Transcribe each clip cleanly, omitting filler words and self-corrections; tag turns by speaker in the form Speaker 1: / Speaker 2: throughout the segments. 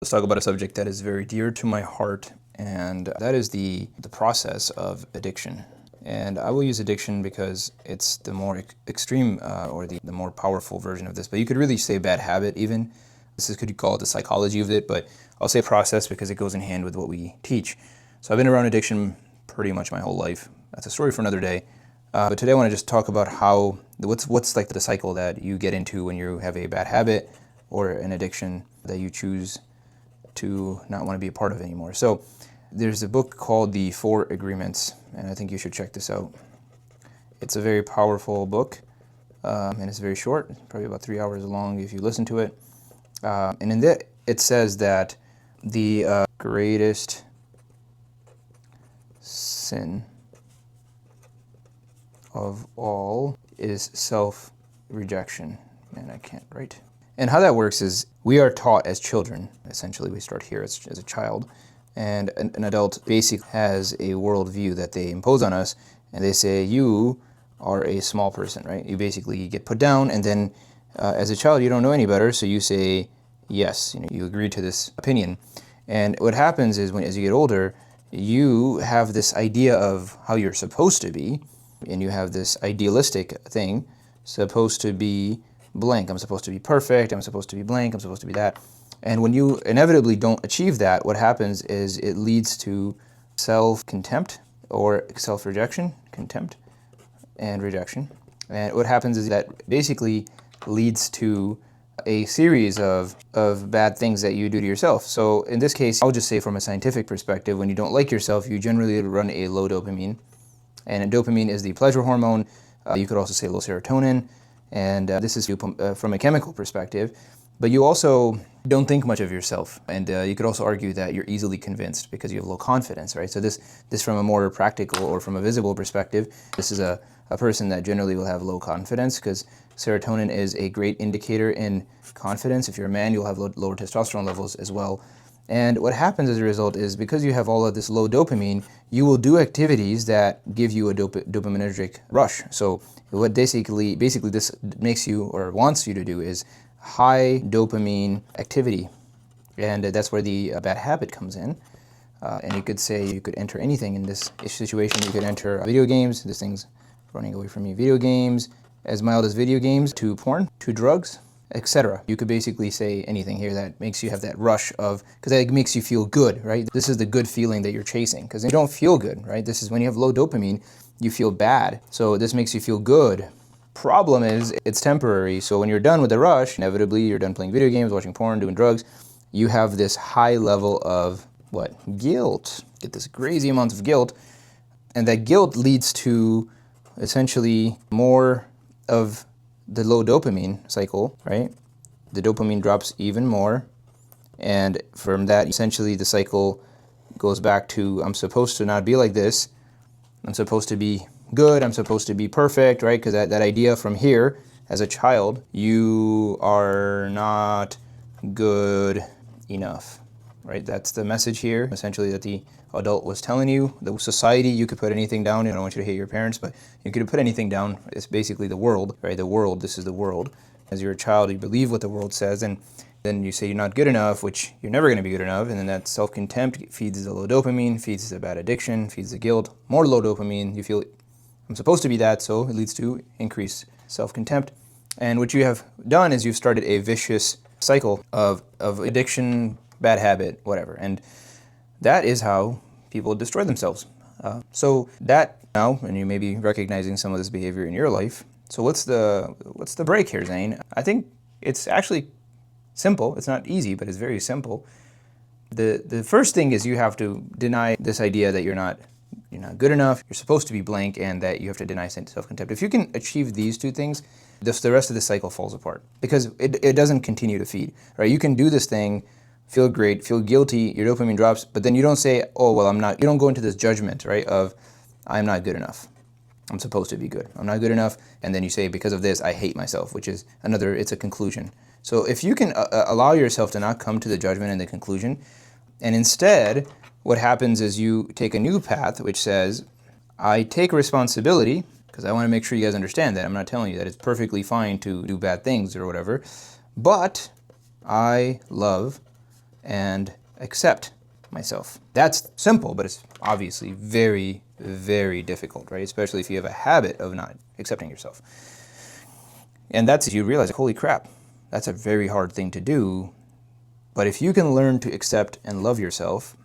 Speaker 1: Let's talk about a subject that is very dear to my heart, and that is the process of addiction. And I will use addiction because it's the more extreme or the more powerful version of this. But you could really say bad habit even. Could you call it the psychology of it, but I'll say process because it goes in hand with what we teach. So I've been around addiction pretty much my whole life. That's a story for another day. But today I want to just talk about what's like the cycle that you get into when you have a bad habit or an addiction that you choose to not want to be a part of anymore. So there's a book called The 4 Agreements, and I think you should check this out. It's a very powerful book, and it's very short, probably about 3 hours long if you listen to it. And in that, it says that the greatest sin of all is self-rejection. Man, I can't write. And how that works is we are taught as children. Essentially, we start here as a child. And an adult basically has a worldview that they impose on us. And they say, you are a small person, right? You basically get put down. And then as a child, you don't know any better. So you say, yes, you agree to this opinion. And what happens is as you get older, you have this idea of how you're supposed to be. And you have this idealistic thing, supposed to be blank. I'm supposed to be perfect. I'm supposed to be blank. I'm supposed to be that. And when you inevitably don't achieve that, what happens is it leads to self-contempt or self-rejection, contempt and rejection. And what happens is that basically leads to a series of bad things that you do to yourself. So in this case, I'll just say from a scientific perspective, when you don't like yourself, you generally run a low dopamine. And dopamine is the pleasure hormone. You could also say low serotonin. And this is from a chemical perspective. But you also don't think much of yourself. And you could also argue that you're easily convinced because you have low confidence, right? So this from a more practical or from a visible perspective, this is a person that generally will have low confidence because serotonin is a great indicator in confidence. If you're a man, you'll have lower testosterone levels as well. And what happens as a result is because you have all of this low dopamine, you will do activities that give you a dopaminergic rush. So what basically this makes you or wants you to do is high dopamine activity. And that's where the bad habit comes in. And you could say you could enter anything in this situation. You could enter video games. This thing's running away from me. Video games, as mild as video games, to porn, to drugs, etc. You could basically say anything here that makes you have that rush of, because that makes you feel good, right? This is the good feeling that you're chasing, because you don't feel good, right? This is when you have low dopamine, you feel bad. So this makes you feel good. Problem is, it's temporary. So when you're done with the rush, inevitably you're done playing video games, watching porn, doing drugs, you have this high level of what? Guilt. Get this crazy amount of guilt. And that guilt leads to essentially more of the low dopamine cycle, right? The dopamine drops even more. And from that, essentially the cycle goes back to, I'm supposed to not be like this. I'm supposed to be good. I'm supposed to be perfect, right? Because that idea from here, as a child, you are not good enough, right? That's the message here, essentially, that the adult was telling you. The society, you could put anything down. I don't want you to hate your parents, but you could put anything down. It's basically the world, right? The world, this is the world. As you're a child, you believe what the world says, and then you say you're not good enough, which you're never going to be good enough, and then that self-contempt feeds the low dopamine, feeds the bad addiction, feeds the guilt, more low dopamine. You feel, I'm supposed to be that, so it leads to increased self-contempt. And what you have done is you've started a vicious cycle of addiction, bad habit, whatever. And that is how people destroy themselves. So that now, and you may be recognizing some of this behavior in your life. So what's the break here, Zane? I think it's actually simple. It's not easy, but it's very simple. The first thing is you have to deny this idea that you're not good enough, you're supposed to be blank, and that you have to deny self-contempt. If you can achieve these two things, the rest of the cycle falls apart because it doesn't continue to feed, right? You can do this thing, feel great, feel guilty, your dopamine drops, but then you don't say, oh, well, I'm not, you don't go into this judgment, right, of I'm not good enough. I'm supposed to be good. I'm not good enough. And then you say, because of this, I hate myself, which is it's a conclusion. So if you can allow yourself to not come to the judgment and the conclusion, and instead, what happens is you take a new path, which says, I take responsibility, because I want to make sure you guys understand that. I'm not telling you that it's perfectly fine to do bad things or whatever, but I love and accept myself. That's simple, but it's obviously very, very difficult, right? Especially if you have a habit of not accepting yourself. And that's, you realize, holy crap, that's a very hard thing to do. But if you can learn to accept and love yourself,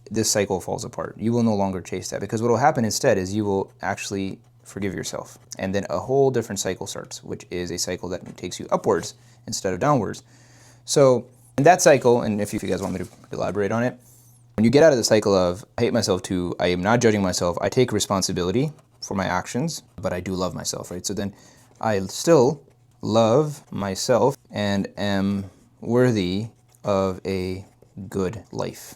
Speaker 1: this cycle falls apart. You will no longer chase that, because what will happen instead is you will actually forgive yourself. And then a whole different cycle starts, which is a cycle that takes you upwards instead of downwards. So in that cycle, and if you guys want me to elaborate on it, when you get out of the cycle of I hate myself to I am not judging myself, I take responsibility for my actions, but I do love myself, right? So then I still love myself and am worthy of a good life.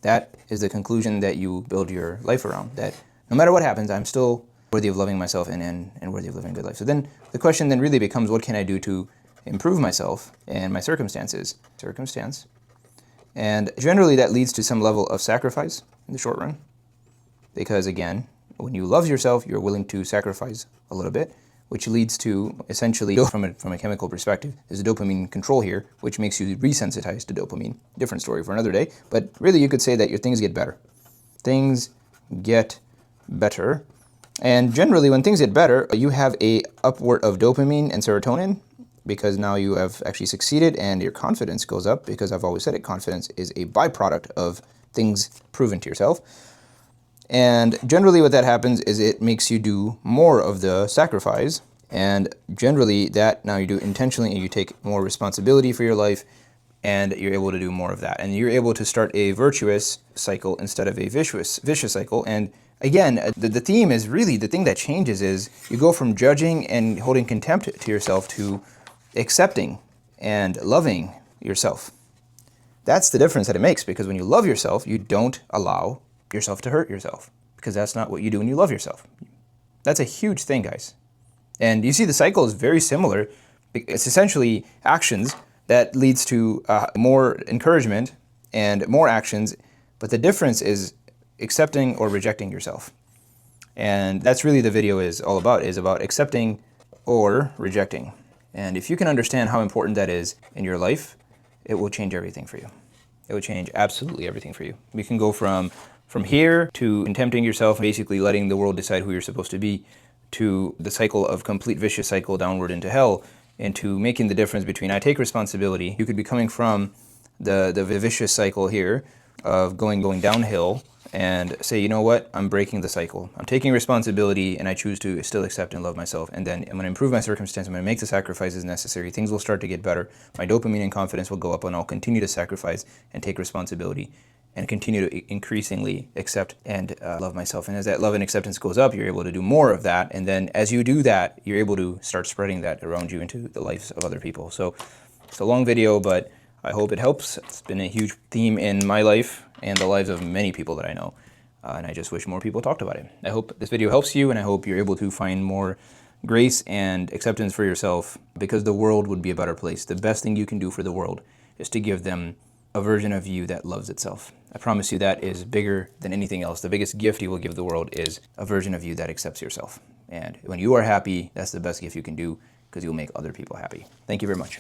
Speaker 1: That is the conclusion that you build your life around, that no matter what happens, I'm still worthy of loving myself and worthy of living a good life. So then the question then really becomes, what can I do to improve myself and my circumstance? And generally that leads to some level of sacrifice in the short run. Because again, when you love yourself, you're willing to sacrifice a little bit, which leads to essentially, from a chemical perspective, there's a dopamine control here, which makes you resensitized to dopamine. Different story for another day, but really you could say that your things get better. Things get better. And generally when things get better, you have a upward of dopamine and serotonin, because now you have actually succeeded and your confidence goes up, because I've always said it, confidence is a byproduct of things proven to yourself. And generally what that happens is it makes you do more of the sacrifice, and generally that now you do intentionally and you take more responsibility for your life, and you're able to do more of that. And you're able to start a virtuous cycle instead of a vicious cycle. And again, the theme is really, the thing that changes is you go from judging and holding contempt to yourself to accepting and loving yourself. That's the difference that it makes, because when you love yourself, you don't allow yourself to hurt yourself, because that's not what you do when you love yourself. That's a huge thing, guys. And you see the cycle is very similar. It's essentially actions that leads to more encouragement and more actions, but the difference is accepting or rejecting yourself. And that's really the video is all about, is about accepting or rejecting. And if you can understand how important that is in your life, it will change everything for you. It will change absolutely everything for you. You can go from here to contempting yourself, basically letting the world decide who you're supposed to be, to the cycle of complete vicious cycle downward into hell, into making the difference between I take responsibility. You could be coming from the vicious cycle here of going downhill and say, you know what, I'm breaking the cycle. I'm taking responsibility and I choose to still accept and love myself. And then I'm going to improve my circumstance. I'm going to make the sacrifices necessary. Things will start to get better. My dopamine and confidence will go up, and I'll continue to sacrifice and take responsibility and continue to increasingly accept and love myself. And as that love and acceptance goes up, you're able to do more of that. And then as you do that, you're able to start spreading that around you into the lives of other people. So it's a long video, but I hope it helps. It's been a huge theme in my life and the lives of many people that I know. And I just wish more people talked about it. I hope this video helps you, and I hope you're able to find more grace and acceptance for yourself, because the world would be a better place. The best thing you can do for the world is to give them a version of you that loves itself. I promise you that is bigger than anything else. The biggest gift you will give the world is a version of you that accepts yourself. And when you are happy, that's the best gift you can do, because you'll make other people happy. Thank you very much.